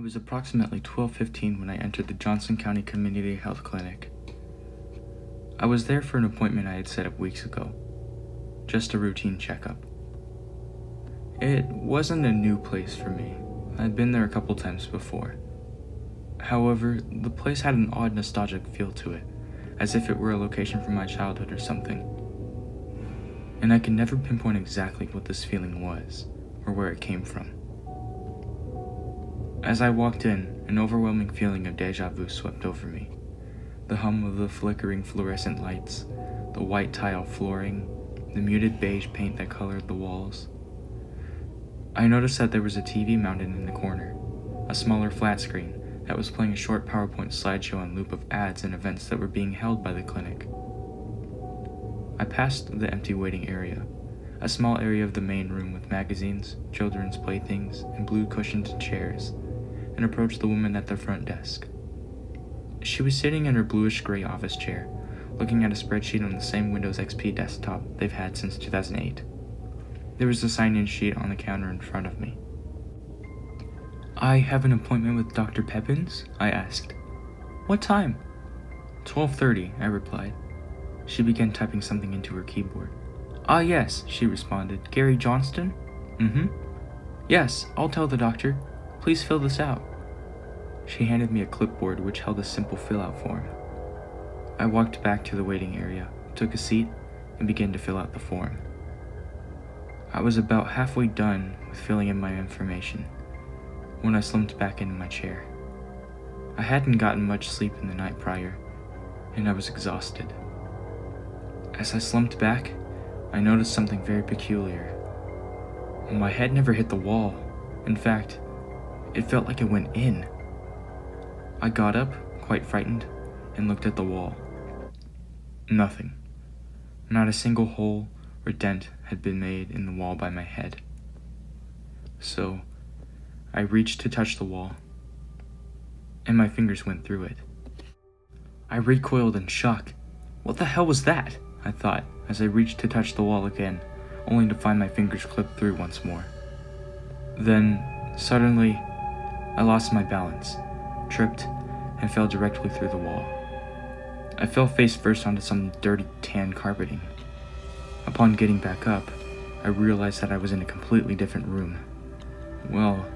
was approximately 12:15 when I entered the Johnson County Community Health Clinic. I was there for an appointment I had set up weeks ago, just a routine checkup. It wasn't a new place for me. I'd been there a couple times before. However, the place had an odd nostalgic feel to it, as if it were a location from my childhood or something. And I can never pinpoint exactly what this feeling was, or where it came from. As I walked in, an overwhelming feeling of deja vu swept over me. The hum of the flickering fluorescent lights, the white tile flooring, the muted beige paint that colored the walls. I noticed that there was a TV mounted in the corner, a smaller flat screen that was playing a short PowerPoint slideshow on loop of ads and events that were being held by the clinic. I passed the empty waiting area, a small area of the main room with magazines, children's playthings, and blue cushioned chairs, and approached the woman at the front desk. She was sitting in her bluish-gray office chair, looking at a spreadsheet on the same Windows XP desktop they've had since 2008. There was a sign-in sheet on the counter in front of me. "I have an appointment with Dr. Pepins?" I asked. "What time?" 12:30, I replied. She began typing something into her keyboard. "Ah, yes," she responded. "Gary Johnston?" "Mm-hmm." "Yes, I'll tell the doctor. Please fill this out." She handed me a clipboard which held a simple fill-out form. I walked back to the waiting area, took a seat, and began to fill out the form. I was about halfway done with filling in my information when I slumped back into my chair. I hadn't gotten much sleep in the night prior, and I was exhausted. As I slumped back, I noticed something very peculiar. My head never hit the wall. In fact, it felt like it went in. I got up, quite frightened, and looked at the wall. Nothing. Not a single hole or dent had been made in the wall by my head. So, I reached to touch the wall, and my fingers went through it. I recoiled in shock. What the hell was that? I thought, as I reached to touch the wall again, only to find my fingers clipped through once more. Then, suddenly, I lost my balance, tripped, and fell directly through the wall. I fell face first onto some dirty tan carpeting. Upon getting back up, I realized that I was in a completely different room. Well,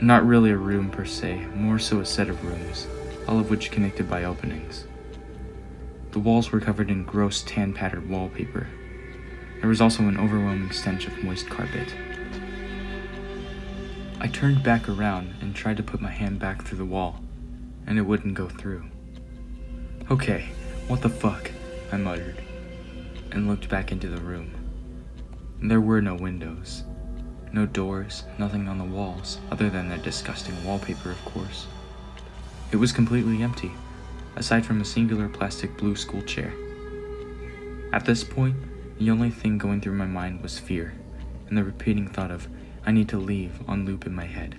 not really a room per se, more so a set of rooms, all of which connected by openings. The walls were covered in gross tan-patterned wallpaper. There was also an overwhelming stench of moist carpet. I turned back around and tried to put my hand back through the wall, and it wouldn't go through. "Okay, what the fuck?" I muttered, and looked back into the room. There were no windows, no doors, nothing on the walls, other than that disgusting wallpaper, of course. It was completely empty, aside from a singular plastic blue school chair. At this point, the only thing going through my mind was fear, and the repeating thought of, "I need to leave," on loop in my head.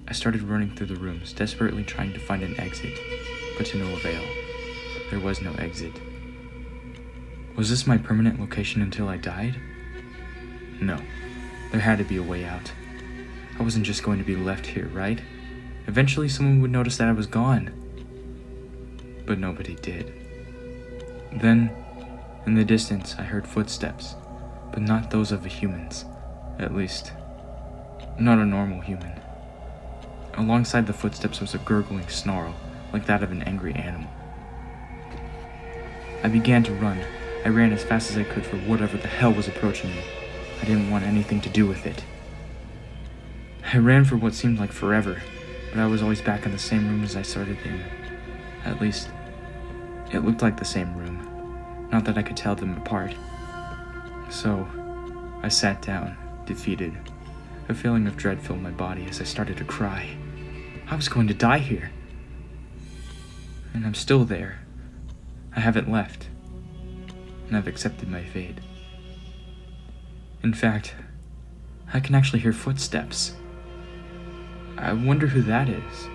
I started running through the rooms, desperately trying to find an exit, but to no avail. There was no exit. Was this my permanent location until I died? No, there had to be a way out. I wasn't just going to be left here, right? Eventually someone would notice that I was gone. But nobody did. Then, in the distance, I heard footsteps, but not those of humans. At least, not a normal human. Alongside the footsteps was a gurgling snarl, like that of an angry animal. I began to run. I ran as fast as I could for whatever the hell was approaching me. I didn't want anything to do with it. I ran for what seemed like forever, but I was always back in the same room as I started in. At least, it looked like the same room. Not that I could tell them apart. So, I sat down, defeated. A feeling of dread filled my body as I started to cry. I was going to die here. And I'm still there. I haven't left. And I've accepted my fate. In fact, I can actually hear footsteps. I wonder who that is.